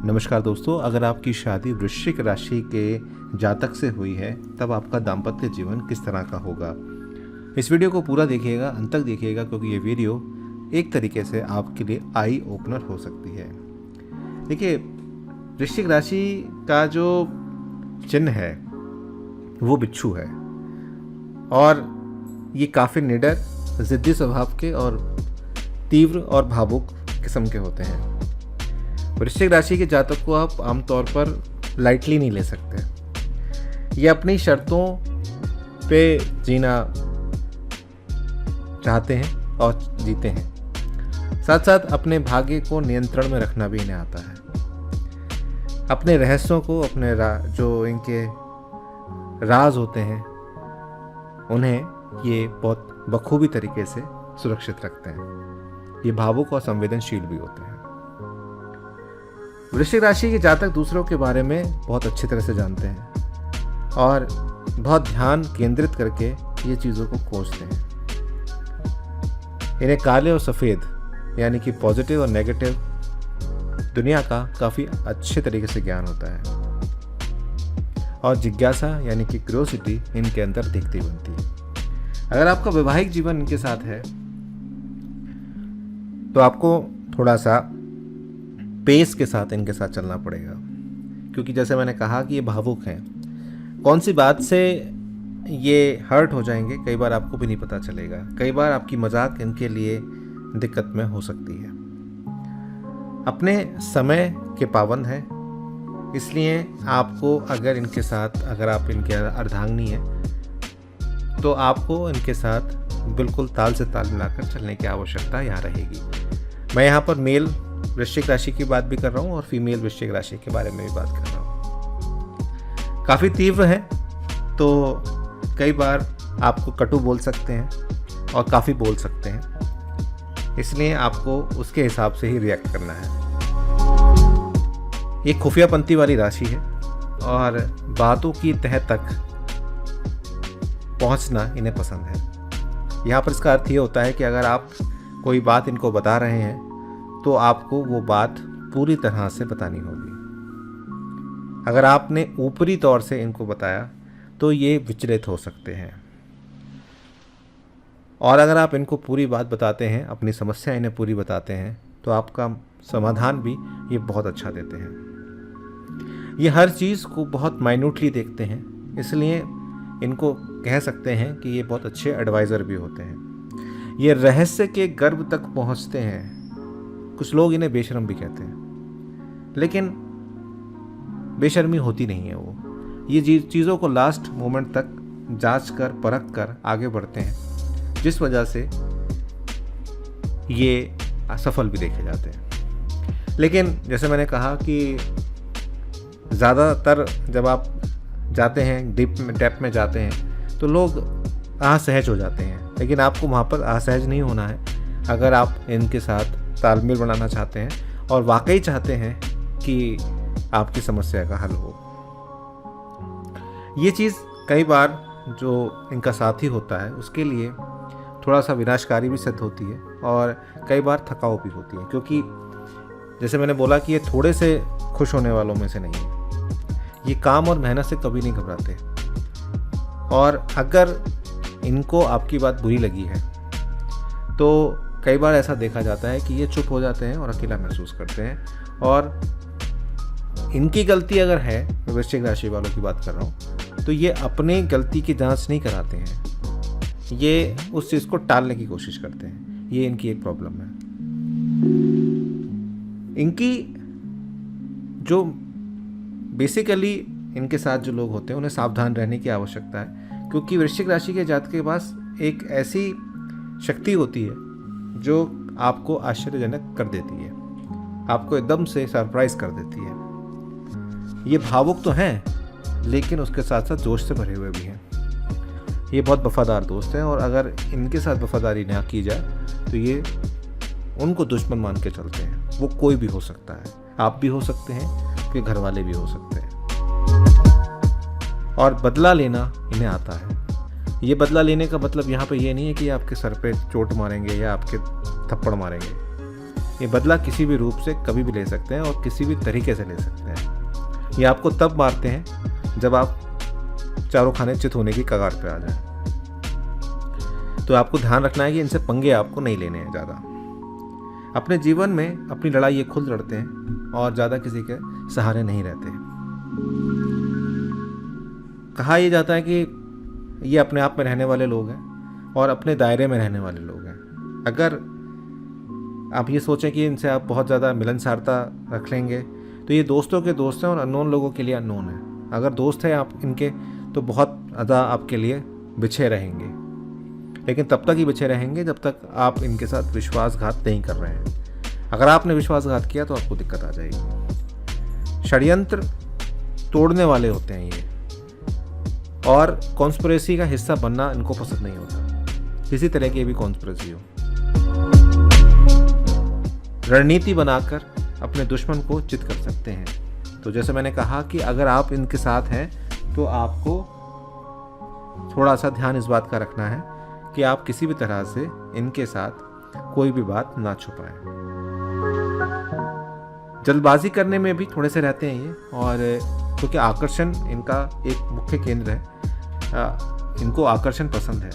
नमस्कार दोस्तों, अगर आपकी शादी वृश्चिक राशि के जातक से हुई है तब आपका दाम्पत्य जीवन किस तरह का होगा। इस वीडियो को पूरा देखिएगा, अंत तक देखिएगा, क्योंकि ये वीडियो एक तरीके से आपके लिए आई ओपनर हो सकती है। देखिए, वृश्चिक राशि का जो चिन्ह है वो बिच्छू है और ये काफ़ी निडर, ज़िद्दी स्वभाव के और तीव्र और भावुक किस्म के होते हैं। वृश्चिक राशि के जातक को आप आमतौर पर लाइटली नहीं ले सकते। ये अपनी शर्तों पे जीना चाहते हैं और जीते हैं। साथ साथ अपने भाग्य को नियंत्रण में रखना भी इन्हें आता है। अपने रहस्यों को, अपने जो इनके राज होते हैं उन्हें ये बहुत बखूबी तरीके से सुरक्षित रखते हैं। ये भावुक और संवेदनशील भी होते हैं। वृश्चिक राशि के जातक दूसरों के बारे में बहुत अच्छी तरह से जानते हैं और बहुत ध्यान केंद्रित करके ये चीज़ों को खोजते हैं। इन्हें काले और सफ़ेद यानी कि पॉजिटिव और नेगेटिव दुनिया का काफ़ी अच्छे तरीके से ज्ञान होता है और जिज्ञासा यानी कि क्यूरियोसिटी इनके अंदर दिखती बनती है। अगर आपका वैवाहिक जीवन इनके साथ है तो आपको थोड़ा सा पेस के साथ इनके साथ चलना पड़ेगा, क्योंकि जैसे मैंने कहा कि ये भावुक हैं। कौन सी बात से ये हर्ट हो जाएंगे कई बार आपको भी नहीं पता चलेगा। कई बार आपकी मजाक इनके लिए दिक्कत में हो सकती है। अपने समय के पाबंद हैं, इसलिए आपको अगर आप इनके अर्धांगिनी हैं तो आपको इनके साथ बिल्कुल ताल से ताल मिलाकर चलने की आवश्यकता यहाँ रहेगी। मैं यहाँ पर मेल वृश्चिक राशि की बात भी कर रहा हूँ और फीमेल वृश्चिक राशि के बारे में भी बात कर रहा हूँ। काफ़ी तीव्र है तो कई बार आपको कटु बोल सकते हैं और काफ़ी बोल सकते हैं, इसलिए आपको उसके हिसाब से ही रिएक्ट करना है। ये खुफियापंती वाली राशि है और बातों की तह तक पहुंचना इन्हें पसंद है। यहाँ पर इसका अर्थ ये होता है कि अगर आप कोई बात इनको बता रहे हैं तो आपको वो बात पूरी तरह से बतानी होगी। अगर आपने ऊपरी तौर से इनको बताया तो ये विचलित हो सकते हैं, और अगर आप इनको पूरी बात बताते हैं, अपनी समस्या इन्हें पूरी बताते हैं, तो आपका समाधान भी ये बहुत अच्छा देते हैं। ये हर चीज़ को बहुत माइन्यूटली देखते हैं, इसलिए इनको कह सकते हैं कि ये बहुत अच्छे एडवाइज़र भी होते हैं। ये रहस्य के गर्भ तक पहुंचते हैं। कुछ लोग इन्हें बेशर्म भी कहते हैं, लेकिन बेशर्मी होती नहीं है। वो ये चीज़ों को लास्ट मोमेंट तक जांच कर परख कर आगे बढ़ते हैं, जिस वजह से ये असफल भी देखे जाते हैं। लेकिन जैसे मैंने कहा कि ज़्यादातर जब आप जाते हैं डेप्थ में जाते हैं तो लोग असहज हो जाते हैं, लेकिन आपको वहाँ पर असहज नहीं होना है। अगर आप इनके साथ तालमेल बनाना चाहते हैं और वाकई चाहते हैं कि आपकी समस्या का हल हो। ये चीज़ कई बार जो इनका साथी होता है उसके लिए थोड़ा सा विनाशकारी भी सिद्ध होती है और कई बार थकाऊ भी होती है, क्योंकि जैसे मैंने बोला कि ये थोड़े से खुश होने वालों में से नहीं है। ये काम और मेहनत से कभी नहीं घबराते, और अगर इनको आपकी बात बुरी लगी है तो कई बार ऐसा देखा जाता है कि ये चुप हो जाते हैं और अकेला महसूस करते हैं। और इनकी गलती अगर है, मैं वृश्चिक राशि वालों की बात कर रहा हूँ, तो ये अपनी गलती की जांच नहीं कराते हैं। ये उस चीज़ को टालने की कोशिश करते हैं। ये इनकी एक प्रॉब्लम है। इनकी जो बेसिकली इनके साथ जो लोग होते हैं उन्हें सावधान रहने की आवश्यकता है, क्योंकि वृश्चिक राशि के जातक के पास एक ऐसी शक्ति होती है जो आपको आश्चर्यजनक कर देती है, आपको एकदम से सरप्राइज कर देती है। ये भावुक तो हैं, लेकिन उसके साथ साथ जोश से भरे हुए भी हैं। ये बहुत वफादार दोस्त हैं, और अगर इनके साथ वफादारी ना की जाए तो ये उनको दुश्मन मान के चलते हैं। वो कोई भी हो सकता है, आप भी हो सकते हैं, आपके घर वाले भी हो सकते हैं। और बदला लेना इन्हें आता है। ये बदला लेने का मतलब यहाँ पे ये नहीं है कि आपके सर पे चोट मारेंगे या आपके थप्पड़ मारेंगे। ये बदला किसी भी रूप से कभी भी ले सकते हैं और किसी भी तरीके से ले सकते हैं। ये आपको तब मारते हैं जब आप चारों खाने चित होने की कगार पे आ जाएं। तो आपको ध्यान रखना है कि इनसे पंगे आपको नहीं लेने हैं ज़्यादा। अपने जीवन में अपनी लड़ाई ये खुद लड़ते हैं और ज़्यादा किसी के सहारे नहीं रहते। कहा यह जाता है कि ये अपने आप में रहने वाले लोग हैं और अपने दायरे में रहने वाले लोग हैं। अगर आप ये सोचें कि इनसे आप बहुत ज़्यादा मिलनसारता रख लेंगे तो ये दोस्तों के दोस्त हैं और अननोन लोगों के लिए अननोन है। अगर दोस्त हैं आप इनके तो बहुत ज़्यादा आपके लिए बिछे रहेंगे, लेकिन तब तक ही बिछे रहेंगे जब तक आप इनके साथ विश्वासघात नहीं कर रहे हैं। अगर आपने विश्वासघात किया तो आपको दिक्कत आ जाएगी। षड्यंत्र तोड़ने वाले होते हैं ये, और कॉन्स्पिरेसी का हिस्सा बनना इनको पसंद नहीं होता, किसी तरह की भी कॉन्स्पिरेसी हो। रणनीति बनाकर अपने दुश्मन को चित कर सकते हैं। तो जैसे मैंने कहा कि अगर आप इनके साथ हैं तो आपको थोड़ा सा ध्यान इस बात का रखना है कि आप किसी भी तरह से इनके साथ कोई भी बात ना छुपाएं। जल्दबाजी करने में भी थोड़े से रहते हैं ये, और क्योंकि आकर्षण इनका एक मुख्य केंद्र है, इनको आकर्षण पसंद है,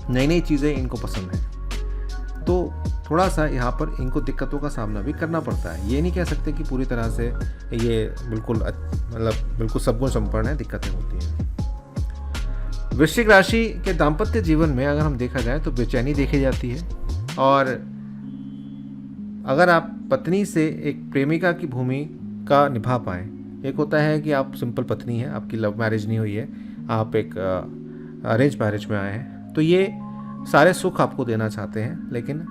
नई नई चीज़ें इनको पसंद है। तो थोड़ा सा यहाँ पर इनको दिक्कतों का सामना भी करना पड़ता है। ये नहीं कह सकते कि पूरी तरह से ये बिल्कुल सद्गुण संपन्न है, दिक्कतें होती हैं। वृश्चिक राशि के दाम्पत्य जीवन में अगर हम देखा जाए तो बेचैनी देखी जाती है, और अगर आप पत्नी से एक प्रेमिका की भूमिका निभा पाएँ, एक होता है कि आप सिंपल पत्नी हैं, आपकी लव मैरिज नहीं हुई है, आप एक अरेंज मैरिज में आए हैं, तो ये सारे सुख आपको देना चाहते हैं, लेकिन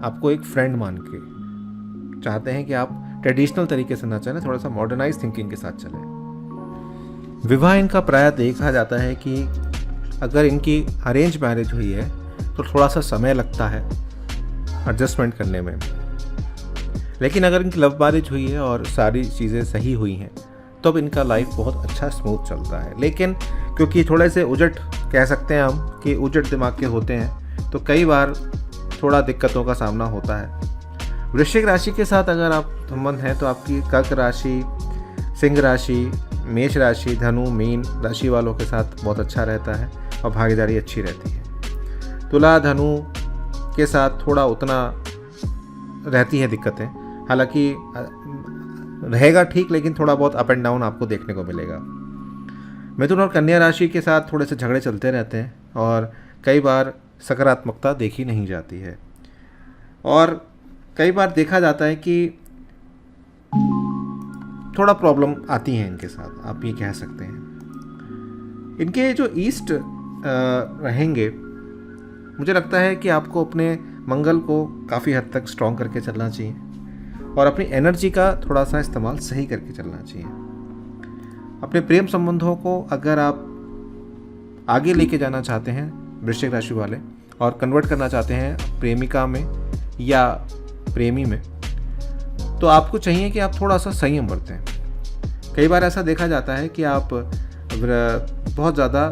आपको एक फ्रेंड मान के चाहते हैं कि आप ट्रेडिशनल तरीके से ना चलें, थोड़ा सा मॉडर्नाइज थिंकिंग के साथ चलें। विवाह इनका प्रायः देखा जाता है कि अगर इनकी अरेंज मैरिज हुई है तो थोड़ा सा समय लगता है एडजस्टमेंट करने में, लेकिन अगर इनकी लव मैरिज हुई है और सारी चीज़ें सही हुई हैं तब तो इनका लाइफ बहुत अच्छा स्मूथ चलता है। लेकिन क्योंकि थोड़े से उजट कह सकते हैं हम कि उजट दिमाग के होते हैं, तो कई बार थोड़ा दिक्कतों का सामना होता है। वृश्चिक राशि के साथ अगर आप संबंध हैं तो आपकी कर्क राशि, सिंह राशि, मेष राशि, धनु, मीन राशि वालों के साथ बहुत अच्छा रहता है और भागीदारी अच्छी रहती है। तुला, धनु के साथ थोड़ा उतना रहती है दिक्कतें, हालांकि रहेगा ठीक, लेकिन थोड़ा बहुत अप एंड डाउन आपको देखने को मिलेगा। मिथुन और कन्या राशि के साथ थोड़े से झगड़े चलते रहते हैं और कई बार सकारात्मकता देखी नहीं जाती है, और कई बार देखा जाता है कि थोड़ा प्रॉब्लम आती है इनके साथ, आप ये कह सकते हैं। इनके जो ईस्ट रहेंगे, मुझे लगता है कि आपको अपने मंगल को काफ़ी हद तक स्ट्रॉन्ग करके चलना चाहिए और अपनी एनर्जी का थोड़ा सा इस्तेमाल सही करके चलना चाहिए। अपने प्रेम संबंधों को अगर आप आगे लेके जाना चाहते हैं वृश्चिक राशि वाले, और कन्वर्ट करना चाहते हैं प्रेमिका में या प्रेमी में, तो आपको चाहिए कि आप थोड़ा सा संयम बरतें। कई बार ऐसा देखा जाता है कि आप बहुत ज़्यादा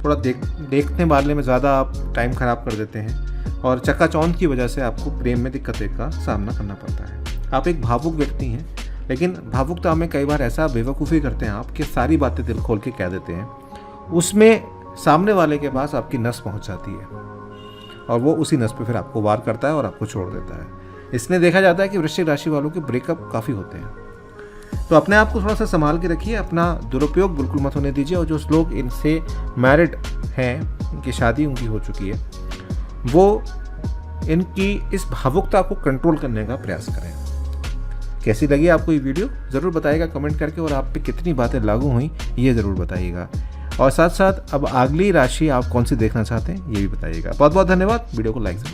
थोड़ा देखने वाले में ज़्यादा आप टाइम ख़राब कर देते हैं और चकाचौंध की वजह से आपको प्रेम में दिक्कतें का सामना करना पड़ता है। आप एक भावुक व्यक्ति हैं, लेकिन भावुकता में कई बार ऐसा बेवकूफ़ी करते हैं आप कि सारी बातें दिल खोल के कह देते हैं, उसमें सामने वाले के पास आपकी नस पहुंच जाती है और वो उसी नस पे फिर आपको वार करता है और आपको छोड़ देता है। इसलिए देखा जाता है कि वृश्चिक राशि वालों के ब्रेकअप काफ़ी होते हैं। तो अपने आप को थोड़ा सा संभाल के रखिए, अपना दुरुपयोग बिल्कुल मत होने दीजिए, और जो लोग इनसे मैरिड हैं, इनकी शादी उनकी हो चुकी है, वो इनकी इस भावुकता को कंट्रोल करने का प्रयास करें। कैसी लगी आपको ये वीडियो ज़रूर बताइएगा कमेंट करके, और आप पे कितनी बातें लागू हुई ये ज़रूर बताइएगा, और साथ साथ अब अगली राशि आप कौन सी देखना चाहते हैं ये भी बताइएगा। बहुत बहुत धन्यवाद, वीडियो को लाइक करें।